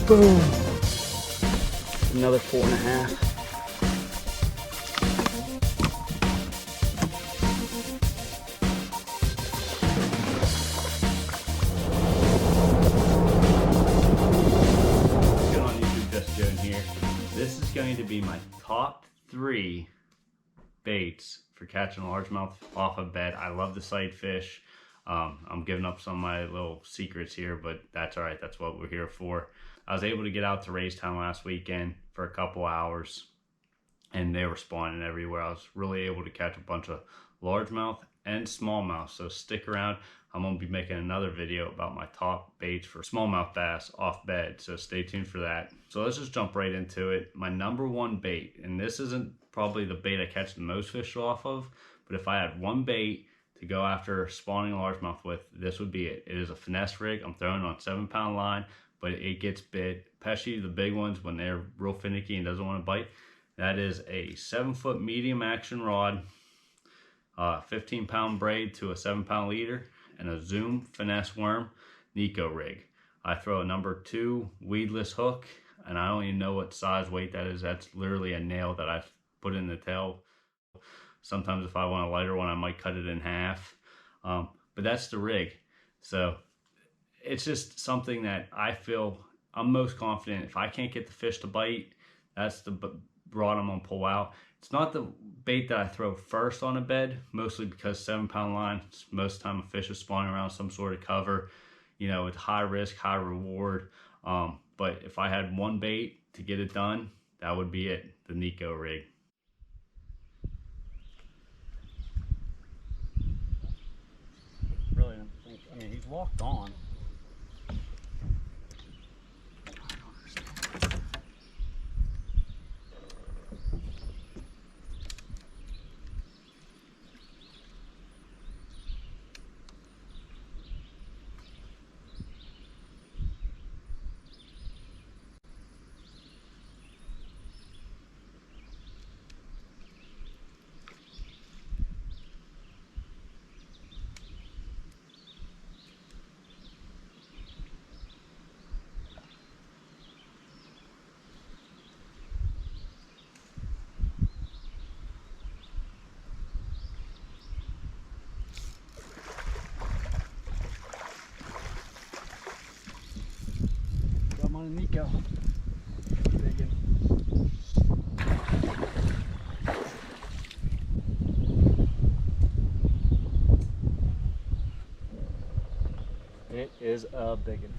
Boom. Another 4.5. This is going to be my top 3 baits for catching largemouth off a bed. I love the sight fish. I'm giving up some of my little secrets here, but that's all right. That's what we're here for. I was able to get out to Raystown last weekend for a couple hours, and they were spawning everywhere. I was really able to catch a bunch of largemouth and smallmouth, so stick around. I'm going to be making another video about my top baits for smallmouth bass off bed, so stay tuned for that. So let's just jump right into it. My number 1 bait, and this isn't probably the bait I catch the most fish off of, but if I had one bait to go after spawning largemouth with, this would be it. It is a finesse rig. I'm throwing on 7-pound line, but it gets bit, especially the big ones when they're real finicky and doesn't want to bite. That is a 7-foot medium action rod, 15-pound braid to a 7-pound leader, and a Zoom finesse worm Nico Rig. I throw a number 2 weedless hook, and I don't even know what size weight that is. That's literally a nail that I put in the tail. Sometimes if I want a lighter one, I might cut it in half. But that's the rig. So it's just something that I feel I'm most confident. If I can't get the fish to bite, that's the rod I'm gonna pull out. It's not the bait that I throw first on a bed, mostly because 7-pound line, most of the time a fish is spawning around some sort of cover. You know, it's high risk, high reward. But if I had one bait to get it done, that would be it, the Nico Rig. Really don't think, I mean, he's locked on. Nico. It is a biggin.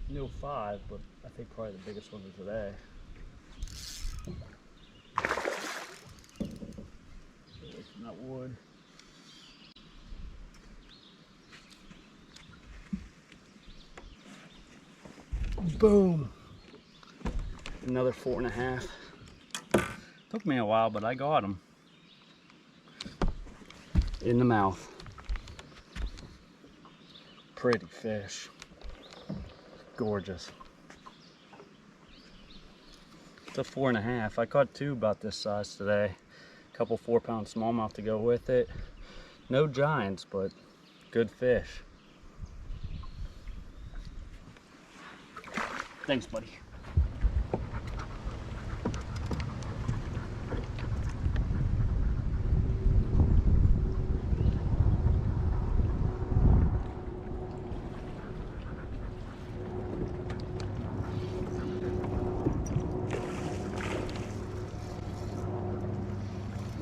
No 5, but I think probably the biggest one of today. From that wood. Boom. Another 4.5. Took me a while, but I got him. In the mouth. Pretty fish. Gorgeous. It's a 4.5. I caught 2 about this size today. A couple 4-pound smallmouth to go with it. No giants, but good fish. Thanks, buddy.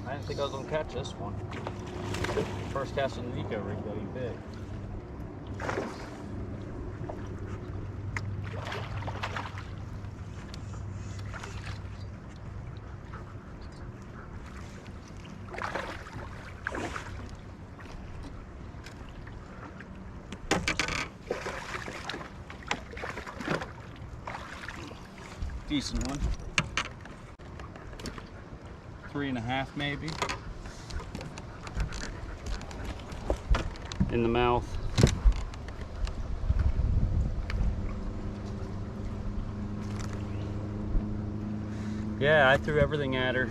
I didn't think I was gonna catch this one. First cast on the Nico Rig that he bit. Decent one. 3.5 maybe. In the mouth. Yeah, I threw everything at her.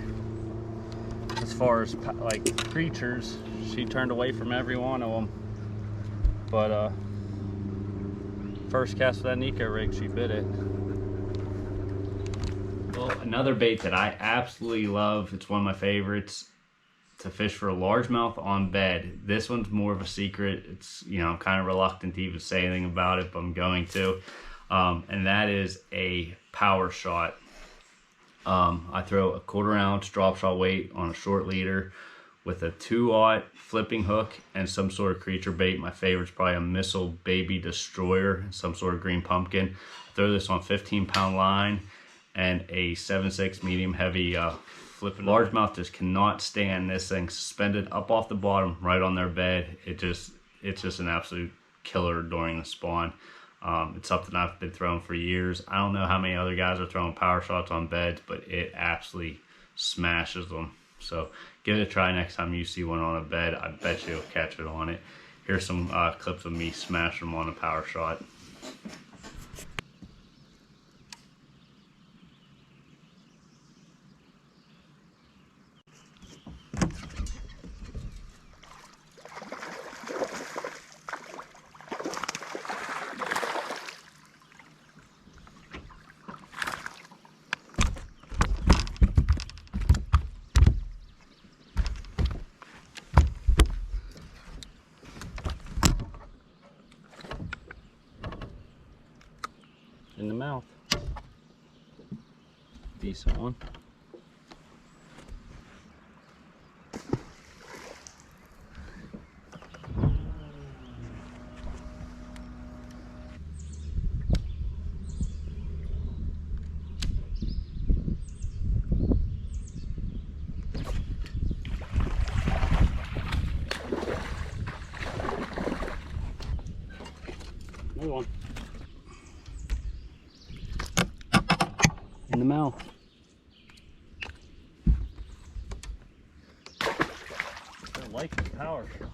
as far as like creatures, she turned away from every one of them. But first cast of that Nico rig, she bit it. Well, another bait that I absolutely love, it's one of my favorites to fish for a largemouth on bed. This one's more of a secret. It's, you know, I'm kind of reluctant to even say anything about it, but I'm going to. And that is a power shot. I throw a 1/4 ounce drop shot weight on a short leader with a 2/0 flipping hook and some sort of creature bait. My favorite's probably a Missile Baby Destroyer, some sort of green pumpkin. Throw this on 15-pound line and a 7/6 medium heavy flipping. Largemouth just cannot stand this thing suspended up off the bottom right on their bed. It's just an absolute killer during the spawn. It's something I've been throwing for years. I don't know how many other guys are throwing power shots on beds, but it absolutely smashes them. So give it a try next time you see one on a bed. I bet you'll catch it on it. Here's some clips of me smashing them on a power shot. In the mouth. Decent one. Another one. In the mouth. I like the power shot.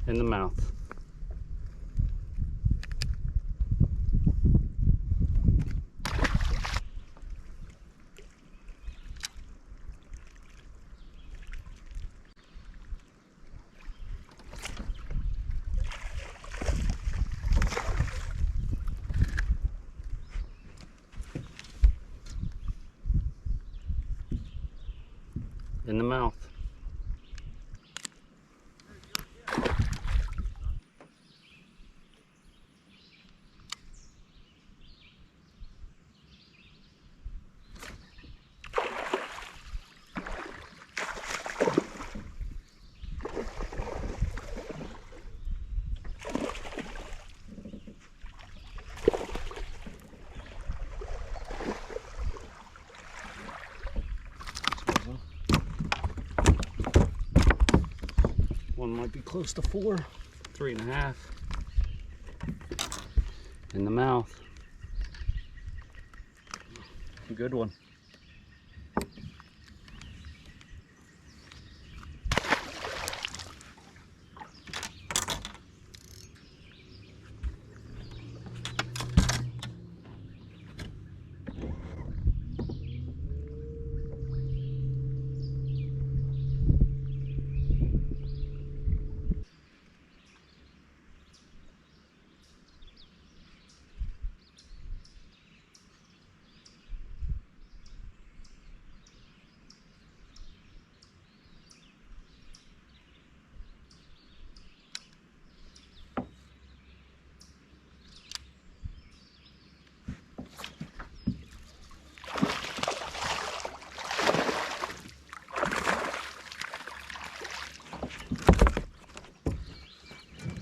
In the mouth. In the mouth. One might be close to 4, 3.5. In the mouth. Good one.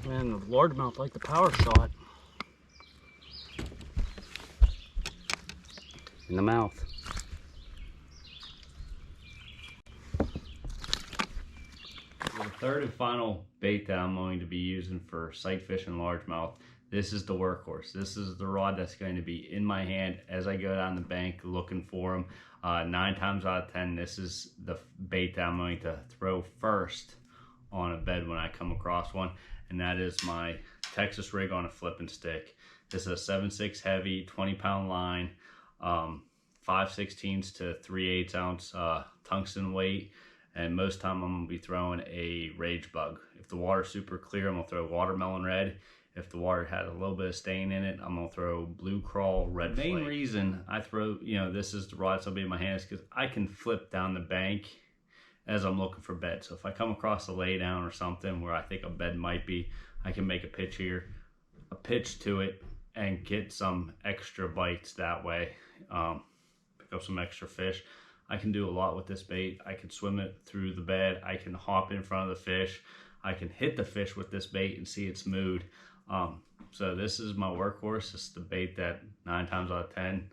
Man, the largemouth like the power shot. In the mouth. third and final bait that I'm going to be using for sight fish and largemouth. This is the workhorse. This is the rod that's going to be in my hand as I go down the bank looking for them. 9 times out of 10, this is the bait that I'm going to throw first on a bed when I come across one, and that is my Texas Rig on a flipping stick. This is a 7/6 heavy, 20-pound line, 5/16 to 3/8 ounce tungsten weight, and most time I'm gonna be throwing a rage bug. If the water's super clear, I'm gonna throw watermelon red. If the water has a little bit of stain in it, I'm gonna throw blue crawl red. The main reason I throw, this is the rod that's gonna be in my hands, because I can flip down the bank as I'm looking for bed. So if I come across a laydown or something where I think a bed might be, I can make a pitch here, a pitch to it, and get some extra bites that way. Pick up some extra fish. I can do a lot with this bait. I can swim it through the bed. I can hop in front of the fish. I can hit the fish with this bait and see its mood. So this is my workhorse. This is the bait that 9 times out of 10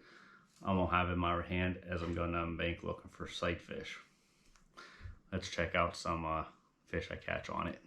I'm gonna have in my hand as I'm going down the bank looking for sight fish. Let's check out some fish I catch on it.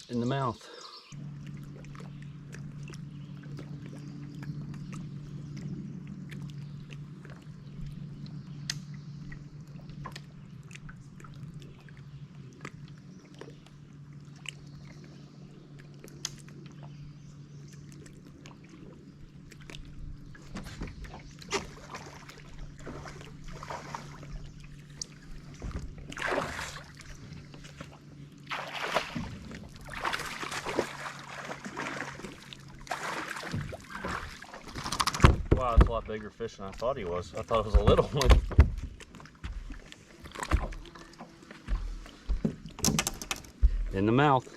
In the mouth. Wow, that's a lot bigger fish than I thought he was. I thought it was a little one. In the mouth.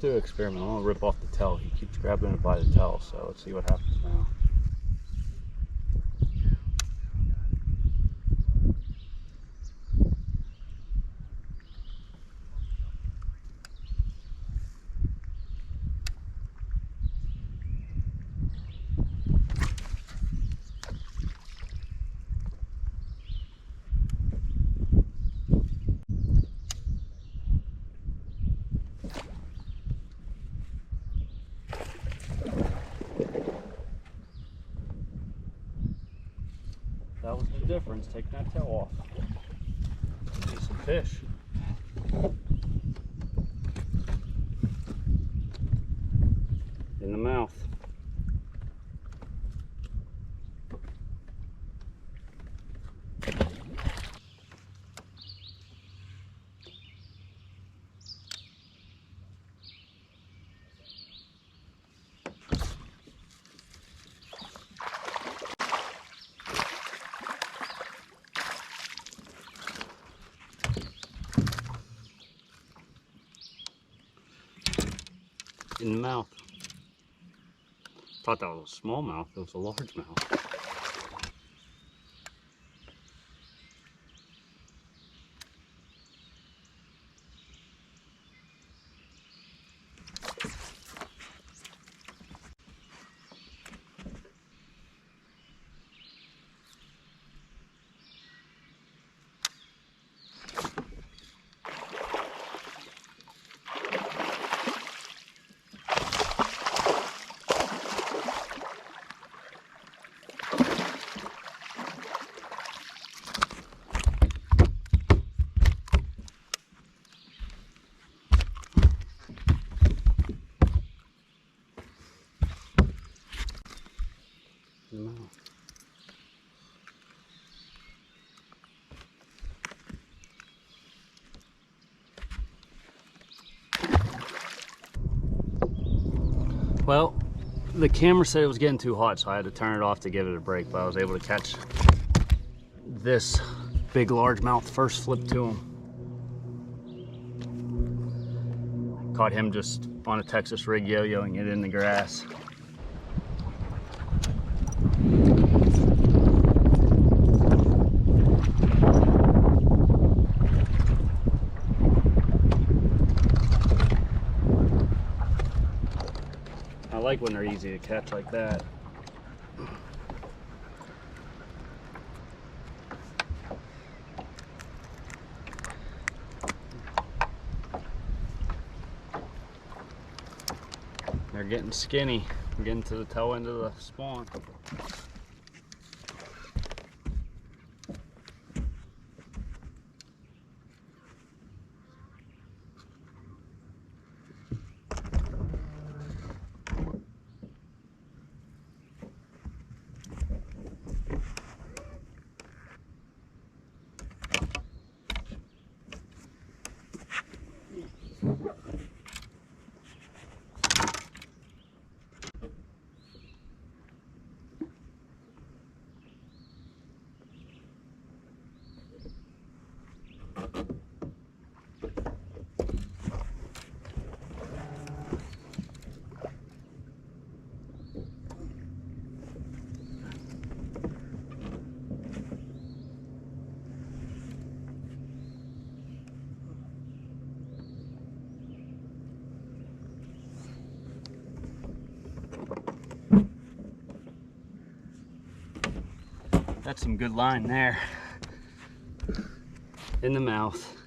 Do an experiment. I'm gonna rip off the tail. He keeps grabbing it by the tail, so let's see what happens now. That was the difference, taking that tail off. Get some fish. In the mouth. In the mouth. Thought that was a smallmouth, it was a largemouth. Well, the camera said it was getting too hot, so I had to turn it off to give it a break, but I was able to catch this big largemouth first flip to him. Caught him just on a Texas rig yo-yoing it in the grass. I like when they're easy to catch like that. They're getting skinny. We're getting to the tail end of the spawn. That's some good line there. In the mouth.